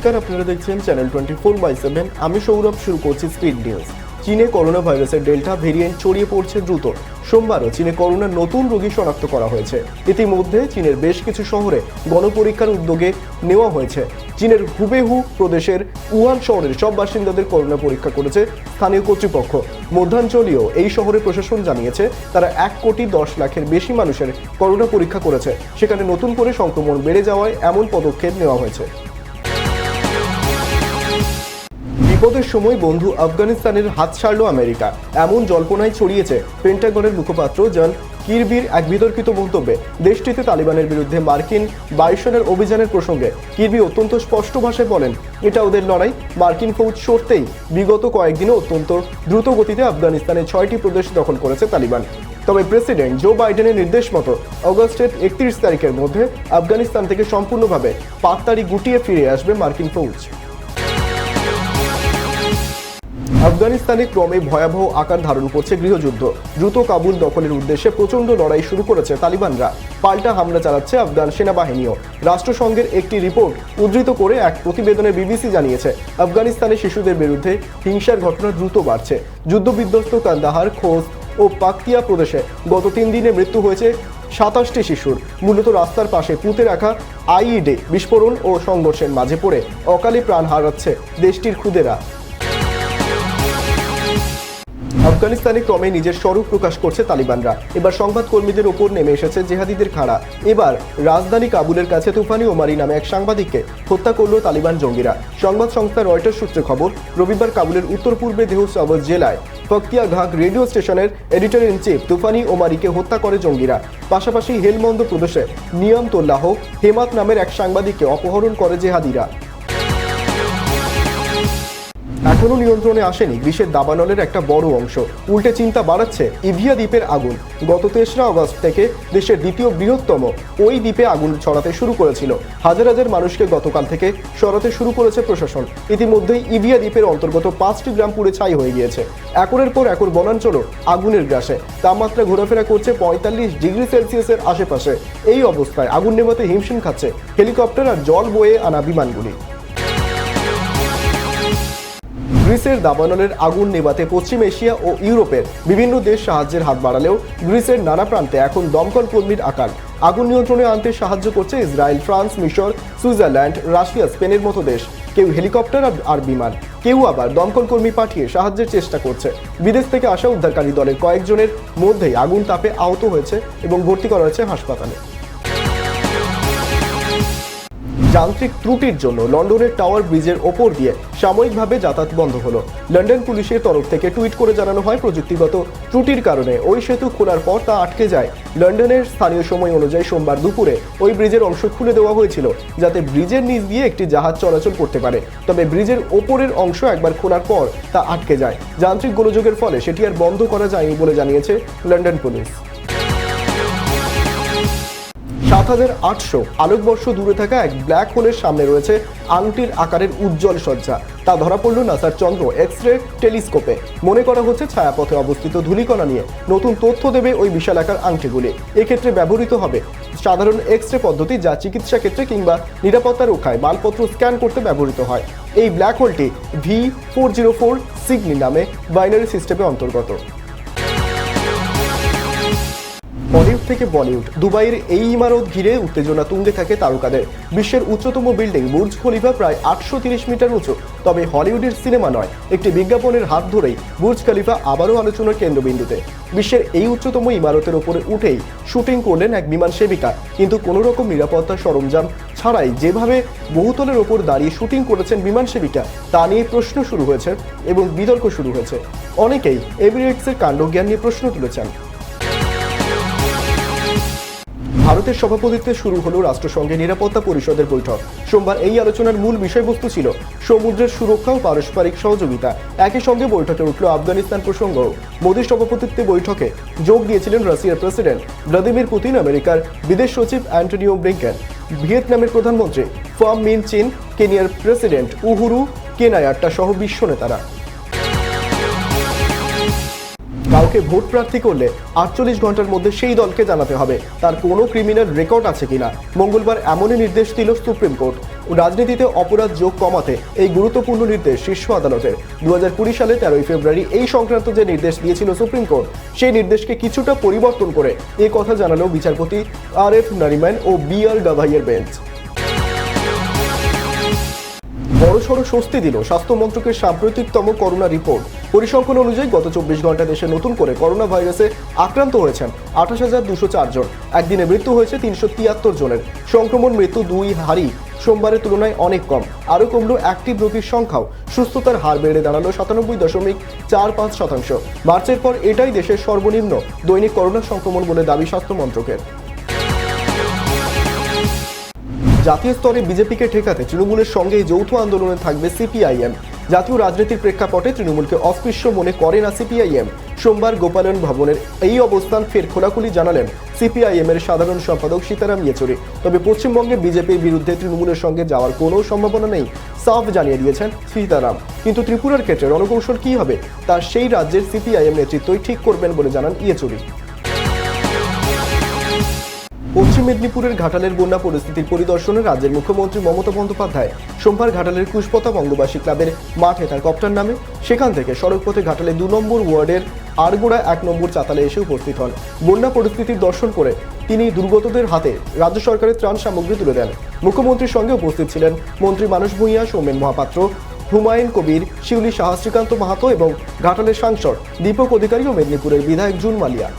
নমস্কার, আপনারা দেখছেন চ্যানেল 24/7। আমি সৌরভ। শুরু করছি স্পিড নিউজ। চীনে করোনা ভাইরাসের ডেল্টা ভেরিয়েন্ট ছড়িয়ে পড়ছে দ্রুত। সোমবারও চীনে করোনার নতুন রোগী শনাক্ত করা হয়েছে। ইতিমধ্যে চীনের বেশ কিছু শহরে গণপরীক্ষার উদ্যোগে নেওয়া হয়েছে। চীনের হুবেহু প্রদেশের উহান শহরের সব বাসিন্দাদের করোনা পরীক্ষা করেছে স্থানীয় কর্তৃপক্ষ। মধ্যাঞ্চলীয় এই শহরের প্রশাসন জানিয়েছে তারা 1,10,00,000-এর বেশি মানুষের করোনা পরীক্ষা করেছে। সেখানে নতুন করে সংক্রমণ বেড়ে যাওয়ায় এমন পদক্ষেপ নেওয়া হয়েছে। বিপদের সময় বন্ধু আফগানিস্তানের হাত ছাড়ল আমেরিকা, এমন জল্পনায় ছড়িয়েছে পেন্টাগনের মুখপাত্র জন কিরবির এক বিতর্কিত মন্তব্যে। দেশটিতে তালিবানের বিরুদ্ধে মার্কিন 22 সনের অভিযানের প্রসঙ্গে কিরবি অত্যন্ত স্পষ্ট ভাষায় বলেন, এটা ওদের লড়াই। মার্কিন ফৌজ সরতেই বিগত কয়েকদিনে অত্যন্ত দ্রুত গতিতে আফগানিস্তানের 6টি প্রদেশ দখল করেছে তালিবান। তবে প্রেসিডেন্ট জো বাইডেনের নির্দেশ মতো অগস্টের 31 তারিখের মধ্যে আফগানিস্তান থেকে সম্পূর্ণভাবে পাকতাড়ি গুটিয়ে ফিরে আসবে মার্কিন ফৌজ। আফগানিস্তানে ক্রমে ভয়াবহ আকার ধারণ করছে গৃহযুদ্ধ। দ্রুত কাবুল দখলের উদ্দেশ্যে প্রচণ্ড লড়াই শুরু করেছে তালিবানরা। পাল্টা হামলা চালাচ্ছে আফগান সেনাবাহিনীও। রাষ্ট্রসংঘের একটি রিপোর্ট উদ্ধৃত করে এক প্রতিবেদনে বিবিসি জানিয়েছে, আফগানিস্তানে শিশুদের বিরুদ্ধে হিংসার ঘটনা দ্রুত বাড়ছে। যুদ্ধবিধ্বস্ত কান্দাহার, খোস্ত ও পাকতিয়া প্রদেশে গত 3 দিনে মৃত্যু হয়েছে 27টি শিশুর। মূলত রাস্তার পাশে পুঁতে রাখা আইইডি বিস্ফোরণ ও সংঘর্ষের মাঝে পড়ে অকালে প্রাণ হারাচ্ছে দেশটির খুদেরা। আফগানিস্তানে ক্রমে নিজের স্বরূপ প্রকাশ করছে তালিবানরা। এবার সংবাদকর্মীদের ওপর নেমে এসেছে জেহাদিদের খাড়া। এবার রাজধানী কাবুলের কাছে তুফানি ওমারি নামে এক সাংবাদিককে হত্যা করল তালিবান জঙ্গিরা। সংবাদ সংস্থা রয়টার্স সূত্রে খবর, রবিবার কাবুলের উত্তর পূর্বে দেহসাবজ জেলায় ফকতিয়া ঘাগ রেডিও স্টেশনের এডিটর ইন চিফ তুফানি ওমারিকে হত্যা করে জঙ্গিরা। পাশাপাশি হেলমন্দ প্রদেশে নিয়মতোল্লাহ হেমাত নামের এক সাংবাদিককে অপহরণ করে জেহাদিরা। এখনও নিয়ন্ত্রণে আসেনি গ্রিসের দাবানলের একটা বড় অংশ। উল্টে চিন্তা বাড়াচ্ছে ইভিয়া দ্বীপের আগুন। গত 3রা আগস্ট থেকে দেশের দ্বিতীয় বৃহত্তম ওই দ্বীপে আগুন ছড়াতে শুরু করেছিল। হাজার হাজার মানুষকে গতকাল থেকে সরাতে শুরু করেছে প্রশাসন। ইতিমধ্যেই ইভিয়া দ্বীপের অন্তর্গত 5টি গ্রাম পুড়ে ছাই হয়ে গিয়েছে। একরের পর একর বনাঞ্চলও আগুনের গ্রাসে। তাপমাত্রা ঘোরাফেরা করছে 45 ডিগ্রি সেলসিয়াসের আশেপাশে। এই অবস্থায় আগুন নেভাতে হিমশিম খাচ্ছে হেলিকপ্টার আর জল বয়ে আনা বিমানগুলি। গ্রিসের দাবানলের আগুন নেভাতে পশ্চিম এশিয়া ও ইউরোপের বিভিন্ন দেশ সাহায্যের হাত বাড়ালেও গ্রিসের নানা প্রান্তে এখন দমকল কর্মীর আকার। আগুন নিয়ন্ত্রণে আনতে সাহায্য করছে ইসরায়েল, ফ্রান্স, মিশর, সুইজারল্যান্ড, রাশিয়া, স্পেনের মতো দেশ। কেউ হেলিকপ্টার আর বিমান, কেউ আবার দমকল কর্মী পাঠিয়ে সাহায্যের চেষ্টা করছে। বিদেশ থেকে আসা উদ্ধারকারী দলের কয়েকজনের মধ্যেই আগুন তাপে আহত হয়েছে এবং ভর্তি করা হয়েছে হাসপাতালে। যান্ত্রিক ত্রুটির জন্য লন্ডনের টাওয়ার ব্রিজের ওপর দিয়ে সাময়িকভাবে যাতায়াত বন্ধ হলো। লন্ডন পুলিশের তরফ থেকে টুইট করে জানানো হয়, প্রযুক্তিগত ত্রুটির কারণে ওই সেতু খোলার পর তা আটকে যায়। লন্ডনের স্থানীয় সময় অনুযায়ী সোমবার দুপুরে ওই ব্রিজের অংশ খুলে দেওয়া হয়েছিল যাতে ব্রিজের নিচ দিয়ে একটি জাহাজ চলাচল করতে পারে। তবে ব্রিজের ওপরের অংশ একবার খোলার পর তা আটকে যায়। যান্ত্রিক গোলযোগের ফলে সেটি আর বন্ধ করা যায়নি বলে জানিয়েছে লন্ডন পুলিশ। 7,800 আলোকবর্ষ দূরে থাকা এক ব্ল্যাক হোলের সামনে রয়েছে আংটির আকারের উজ্জ্বল সজ্জা। তা ধরা পড়ল নাসার চন্দ্র এক্স-রে টেলিস্কোপে। মনে করা হচ্ছে ছায়াপথে অবস্থিত ধূলিকণা নিয়ে নতুন তথ্য দেবে ওই বিশালাকার আংটিগুলি। এক্ষেত্রে ব্যবহৃত হবে সাধারণ এক্স-রে পদ্ধতি, যা চিকিৎসা ক্ষেত্রে কিংবা নিরাপত্তা রক্ষায় মালপত্র স্ক্যান করতে ব্যবহৃত হয়। এই ব্ল্যাক হোলটি V404 সিগনি নামে বাইনারি সিস্টেমে অন্তর্গত। হলিউড থেকে বলিউড, দুবাইয়ের এই ইমারত ঘিরে উত্তেজনা তুঙ্গে থাকে তারকাদের। বিশ্বের উচ্চতম বিল্ডিং বুর্জ খলিফা প্রায় 830 মিটার উঁচু। তবে হলিউডের সিনেমা নয়, একটি বিজ্ঞাপনের হাত ধরেই বুর্জ খলিফা আবারও আলোচনার কেন্দ্রবিন্দুতে। বিশ্বের এই উচ্চতম ইমারতের ওপরে উঠেই শুটিং করলেন এক বিমান সেবিকা। কিন্তু কোনো রকম নিরাপত্তা সরঞ্জাম ছাড়াই যেভাবে বহুতলের ওপর দাঁড়িয়ে শুটিং করেছেন বিমান সেবিকা, তা নিয়ে প্রশ্ন শুরু হয়েছে এবং বিতর্ক শুরু হয়েছে। অনেকেই এমিরেটসের কাণ্ডজ্ঞান নিয়ে প্রশ্ন তুলেছেন। ভারতের সভাপতিত্বে শুরু হলো রাষ্ট্রসংঘের নিরাপত্তা পরিষদের বৈঠক। সোমবার এই আলোচনার মূল বিষয়বস্তু ছিল সমুদ্রের সুরক্ষা ও পারস্পরিক সহযোগিতা। একই সঙ্গে বৈঠকে উঠল আফগানিস্তান প্রসঙ্গ। মোদির সভাপতিত্বে বৈঠকে যোগ দিয়েছিলেন রাশিয়ার প্রেসিডেন্ট ভ্লাদিমির পুতিন, আমেরিকার বিদেশ সচিব অ্যান্টনিও ব্লিংকেন, ভিয়েতনামের প্রধানমন্ত্রী ফাম মিন চিন, কেনিয়ার প্রেসিডেন্ট উহুরু কেনায়াট্টা সহ বিশ্ব নেতারা। কাউকে ভোট প্রার্থী করলে 48 ঘন্টার মধ্যে সেই দলকে জানাতে হবে তার কোনো ক্রিমিনাল রেকর্ড আছে কিনা। মঙ্গলবার এমনই নির্দেশ দিল সুপ্রিম কোর্ট। রাজনীতিতে অপরাধ যোগ কমাতে এই গুরুত্বপূর্ণ নির্দেশ শীর্ষ আদালতের। 2020 সালে 13 ফেব্রুয়ারি এই সংক্রান্ত যে নির্দেশ দিয়েছিল সুপ্রিম কোর্ট, সেই নির্দেশকে কিছুটা পরিবর্তন করে এই কথা জানালো বিচারপতি RF নারিম্যান ও BR গাভাইয়ের বেঞ্চ। বড়সড় স্বস্তি দিল স্বাস্থ্য মন্ত্রকের সাম্প্রতিকতম করোনা রিপোর্ট। পরিসংখ্যান অনুযায়ী গত 24 ঘন্টা দেশে নতুন করে করোনা ভাইরাসে আক্রান্ত হয়েছেন 28,204 জন। একদিনে মৃত্যু হয়েছে 373 জনের। সংক্রমণ মৃত্যু 2 হারই সোমবারের তুলনায় অনেক কম। আরও কমল অ্যাক্টিভ রোগীর সংখ্যাও। সুস্থতার হার বেড়ে দাঁড়ালো 97.45%। মার্চের পর এটাই দেশের সর্বনিম্ন দৈনিক করোনা সংক্রমণ বলে দাবি স্বাস্থ্য মন্ত্রকের। জাতীয় স্তরে বিজেপিকে ঠেকাতে তৃণমূলের সঙ্গে যৌথ আন্দোলনে থাকবে CPIM। জাতীয় রাজনীতির প্রেক্ষাপটে তৃণমূলকে অস্পৃশ্য মনে করে না CPIM। সোমবার গোপালন ভবনের এই অবস্থান ফের খোলাখুলি জানালেন CPIM এর সাধারণ সম্পাদক সীতারাম ইয়েচুরি। তবে পশ্চিমবঙ্গে বিজেপির বিরুদ্ধে তৃণমূলের সঙ্গে যাওয়ার কোনো সম্ভাবনা নেই সাফ জানিয়ে দিয়েছেন সীতারাম। কিন্তু ত্রিপুরার ক্ষেত্রে রণকৌশল কী হবে তা সেই রাজ্যের CPIM নেতৃত্বই ঠিক করবেন বলে জানান ইয়েচুরি। পশ্চিম মেদিনীপুরের ঘাটালের বন্যা পরিস্থিতির পরিদর্শনে রাজ্যের মুখ্যমন্ত্রী মমতা বন্দ্যোপাধ্যায় সোমবার ঘাটালের কুশপতা বঙ্গবাসী ক্লাবের মাঠে তার কপ্টার নামে। সেখান থেকে সড়কপথে ঘাটালে 2 নম্বর ওয়ার্ডের আড়গোড়া 1 নম্বর চাতালে এসে উপস্থিত হন। বন্যা পরিস্থিতির দর্শন করে তিনি দুর্গতদের হাতে রাজ্য সরকারের ত্রাণ সামগ্রী তুলে দেন। মুখ্যমন্ত্রীর সঙ্গে উপস্থিত ছিলেন মন্ত্রী মানস ভূঁইয়া, সৌমেন মহাপাত্র, হুমায়ুন কবির, শিউলি সাহা, শ্রীকান্ত মাহাতো এবং ঘাটালের সাংসদ দীপক অধিকারী ও মেদিনীপুরের বিধায়ক জুন মালিয়া।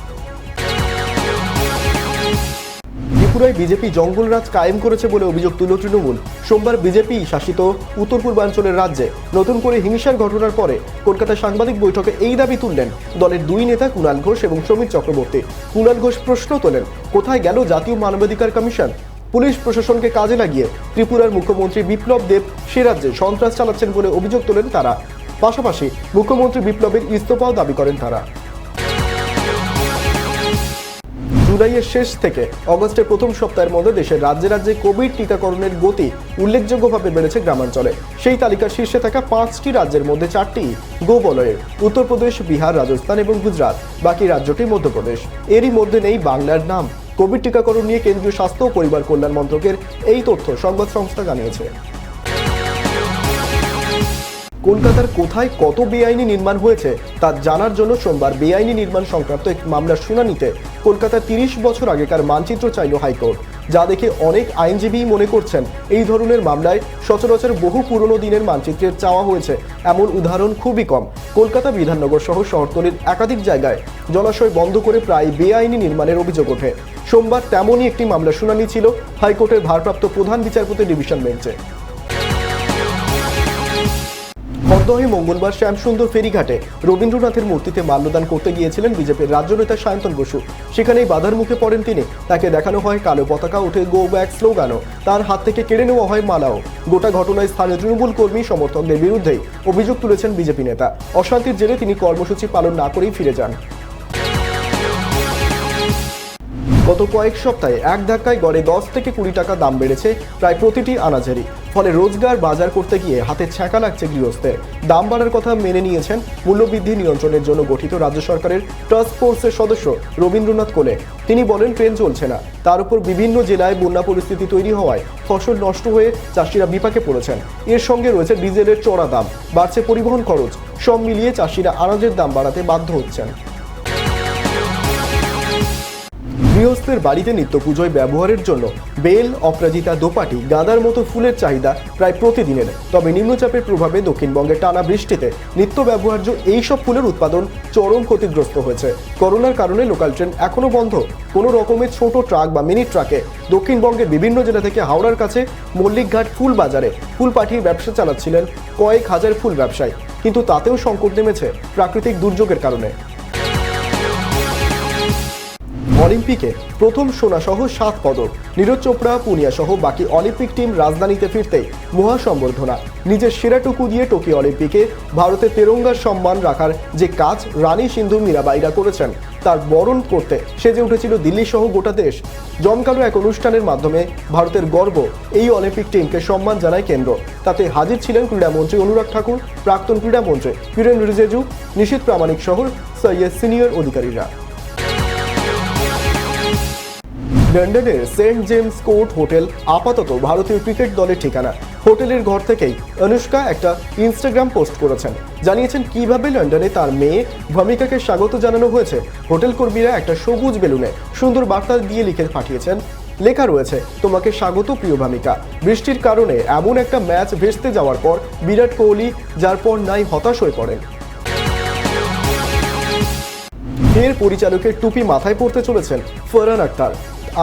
ত্রিপুরায় বিজেপি জঙ্গলরাজ কায়েম করেছে বলে অভিযোগ তুলল তৃণমূল। সোমবার বিজেপি শাসিত উত্তর পূর্বাঞ্চলের রাজ্যে নতুন করে হিংসার ঘটনার পরে কলকাতায় সাংবাদিক বৈঠকে এই দাবি তুললেন দলের 2 নেতা কুণাল ঘোষ এবং সমীর চক্রবর্তী। কুণাল ঘোষ প্রশ্ন তোলেন, কোথায় গেল জাতীয় মানবাধিকার কমিশন? পুলিশ প্রশাসনকে কাজে লাগিয়ে ত্রিপুরার মুখ্যমন্ত্রী বিপ্লব দেব সে রাজ্যে সন্ত্রাস চালাচ্ছেন বলে অভিযোগ তোলেন তারা। পাশাপাশি মুখ্যমন্ত্রী বিপ্লবের ইস্তফাও দাবি করেন তারা। জুলাইয়ের শেষ থেকে অগস্টের প্রথম সপ্তাহের মধ্যে দেশের রাজ্যে রাজ্যে কোভিড টিকাকরণের গতি উল্লেখযোগ্যভাবে বেড়েছে গ্রামাঞ্চলে। সেই তালিকার শীর্ষে থাকা 5টি রাজ্যের মধ্যে 4টি গো বলয়ের, উত্তরপ্রদেশ, বিহার, রাজস্থান এবং গুজরাট। বাকি রাজ্যটি মধ্যপ্রদেশ। এরই মধ্যে নেই বাংলার নাম। কোভিড টিকাকরণ নিয়ে কেন্দ্রীয় স্বাস্থ্য ও পরিবার কল্যাণ মন্ত্রকের এই তথ্য সংবাদ সংস্থা জানিয়েছে। কলকাতার কোথায় কত বেআইনি নির্মাণ হয়েছে তা জানার জন্য সোমবার বেআইনি নির্মাণ সংক্রান্ত এক মামলার শুনানিতে কলকাতার 30 বছর আগেকার মানচিত্র চাইল হাইকোর্ট। যা দেখে অনেক আইনজীবী মনে করছেন এই ধরনের মামলায় সচরাচর বহু পুরনো দিনের মানচিত্রের চাওয়া হয়েছে এমন উদাহরণ খুবই কম। কলকাতা বিধাননগর সহ শহরতলির একাধিক জায়গায় জলাশয় বন্ধ করে প্রায় বেআইনি নির্মাণের অভিযোগ ওঠে। সোমবার তেমনই একটি মামলার শুনানি ছিল হাইকোর্টের ভারপ্রাপ্ত প্রধান বিচারপতি ডিভিশন বেঞ্চে। খড়দহে মঙ্গলবার শ্যামসুন্দর ফেরিঘাটে রবীন্দ্রনাথের মূর্তিতে মাল্যদান করতে গিয়েছিলেন বিজেপির রাজ্য নেতা সায়ন্তন বসু। সেখানেই বাধার মুখে পড়েন তিনি। তাকে দেখানো হয় কালো পতাকা, ওঠে গো ব্যাক স্লোগানও, তার হাত থেকে কেড়ে নেওয়া হয় মালাও। গোটা ঘটনায় স্থানীয় তৃণমূল কর্মী সমর্থকদের বিরুদ্ধেই অভিযোগ তুলেছেন বিজেপি নেতা। অশান্তির জেরে তিনি কর্মসূচি পালন না করেই ফিরে যান। গত কয়েক সপ্তাহে এক ধাক্কায় গড়ে 10 থেকে 20 টাকা দাম বেড়েছে প্রায় প্রতিটি আনাজেরই। ফলে রোজগার বাজার করতে গিয়ে হাতে ছ্যাঁকা লাগছে গৃহস্থের। দাম বাড়ার কথা মেনে নিয়েছেন মূল্যবৃদ্ধি নিয়ন্ত্রণের জন্য গঠিত রাজ্য সরকারের টাস্ক ফোর্সের সদস্য রবীন্দ্রনাথ কোলে। তিনি বলেন, ট্রেন চলছে না, তার উপর বিভিন্ন জেলায় বন্যা পরিস্থিতি তৈরি হওয়ায় ফসল নষ্ট হয়ে চাষিরা বিপাকে পড়েছেন। এর সঙ্গে রয়েছে ডিজেলের চড়া দাম, বাড়ছে পরিবহন খরচ। সব মিলিয়ে চাষিরা আনাজের দাম বাড়াতে বাধ্য হচ্ছেন। গৃহস্থের বাড়িতে নিত্য পুজোয় ব্যবহারের জন্য বেল, অপরাজিতা, দোপাটি, গাঁদার মতো ফুলের চাহিদা প্রায় প্রতিদিনের। তবে নিম্নচাপের প্রভাবে দক্ষিণবঙ্গে টানা বৃষ্টিতে নিত্য ব্যবহার্য এইসব ফুলের উৎপাদন চরম ক্ষতিগ্রস্ত হয়েছে। করোনার কারণে লোকাল ট্রেন এখনও বন্ধ। কোনো রকমের ছোট ট্রাক বা মিনি ট্রাকে দক্ষিণবঙ্গের বিভিন্ন জেলা থেকে হাওড়ার কাছে মল্লিকঘাট ফুল বাজারে ফুল পাঠিয়ে ব্যবসা চালাচ্ছিলেন কয়েক হাজার ফুল ব্যবসায়ী। কিন্তু তাতেও সংকট নেমেছে প্রাকৃতিক দুর্যোগের কারণে। অলিম্পিকে প্রথম সোনা সহ 7 পদক। নীরজ চোপড়া, পুনিয়া সহ বাকি অলিম্পিক টিম রাজধানীতে ফিরতেই মহাসম্বর্ধনা। নিজের সেরাটুকু দিয়ে টোকিও অলিম্পিকে ভারতের তেরঙ্গার সম্মান রাখার যে কাজ রানী সিন্ধু মীরাবাইরা করেছেন তার বরণ করতে সেজে উঠেছিল দিল্লি সহ গোটা দেশ। জমকালো এক অনুষ্ঠানের মাধ্যমে ভারতের গর্ব এই অলিম্পিক টিমকে সম্মান জানায় কেন্দ্র। তাতে হাজির ছিলেন ক্রীড়ামন্ত্রী অনুরাগ ঠাকুর, প্রাক্তন ক্রীড়ামন্ত্রী কিরেন রিজিজু, নিশীথ প্রামাণিক সহ সিনিয়র অধিকারীরা। লন্ডনের সেন্ট জেমস কোর্ট হোটেল আপাতত ভারতীয় ক্রিকেট দলের ঠিকানা। হোটেলের ঘর থেকেই অনুষ্কা একটা ইনস্টাগ্রাম পোস্ট করেছেন, জানিয়েছেন কিভাবে লন্ডনে তার মেয়ে ভূমিকাকে স্বাগত জানানো হয়েছে। হোটেল কর্মীরা একটা সবুজ বেলুনে সুন্দর বার্তা দিয়ে লিখে পাঠিয়েছেন। লেখা রয়েছে, তোমাকে স্বাগত প্রিয় ভূমিকা। বৃষ্টির কারণে এমন একটা ম্যাচ ভেস্তে যাওয়ার পর বিরাট কোহলি যার পর নাই হতাশ হয়ে পড়েন। এর পরিচালকের টুপি মাথায় পড়তে চলেছেন ফরহান আখতার,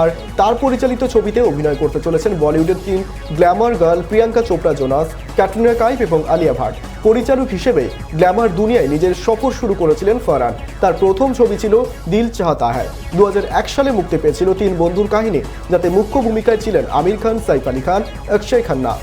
আর তার পরিচালিত ছবিতে অভিনয় করতে চলেছেন বলিউডের 3 Glamour girl Priyanka Chopra Jonas, Katrina Kaif এবং আলিয়া ভাট। পরিচালক হিসেবে গ্ল্যামার দুনিয়ায় নিজের সফর শুরু করেছিলেন ফরহান। তার প্রথম ছবি ছিল দিল চাহতা হ্যায়। 2001 সালে মুক্তি পেয়েছিল 3 বন্ধুর কাহিনী, যাতে মুখ্য ভূমিকায় ছিলেন আমির খান, সাইফ আলী খান, অক্ষয় খান্না।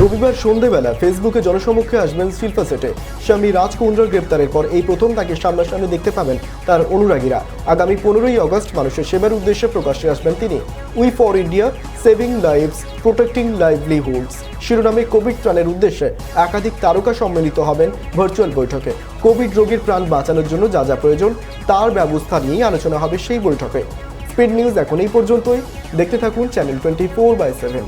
রবিবার সন্ধ্যেবেলা ফেসবুকে জনসমক্ষে আসবেন শিল্পা শেট্টি। স্বামী রাজ কুন্দ্রার গ্রেপ্তারের পর এই প্রথম তাকে সামনাসামনি দেখতে পাবেন তার অনুরাগীরা। আগামী 15ই অগস্ট মানুষের সেবার উদ্দেশ্যে প্রকাশ্যে আসবেন তিনি। We for India, saving lives, protecting livelihoods শিরোনামে কোভিড ত্রাণের উদ্দেশ্যে একাধিক তারকা সম্মিলিত হবেন ভার্চুয়াল বৈঠকে। কোভিড রোগীর প্রাণ বাঁচানোর জন্য যা যা প্রয়োজন তার ব্যবস্থা নিয়েই আলোচনা হবে সেই বৈঠকে। স্পিড নিউজ এখন এই পর্যন্তই। দেখতে থাকুন চ্যানেল 24/7।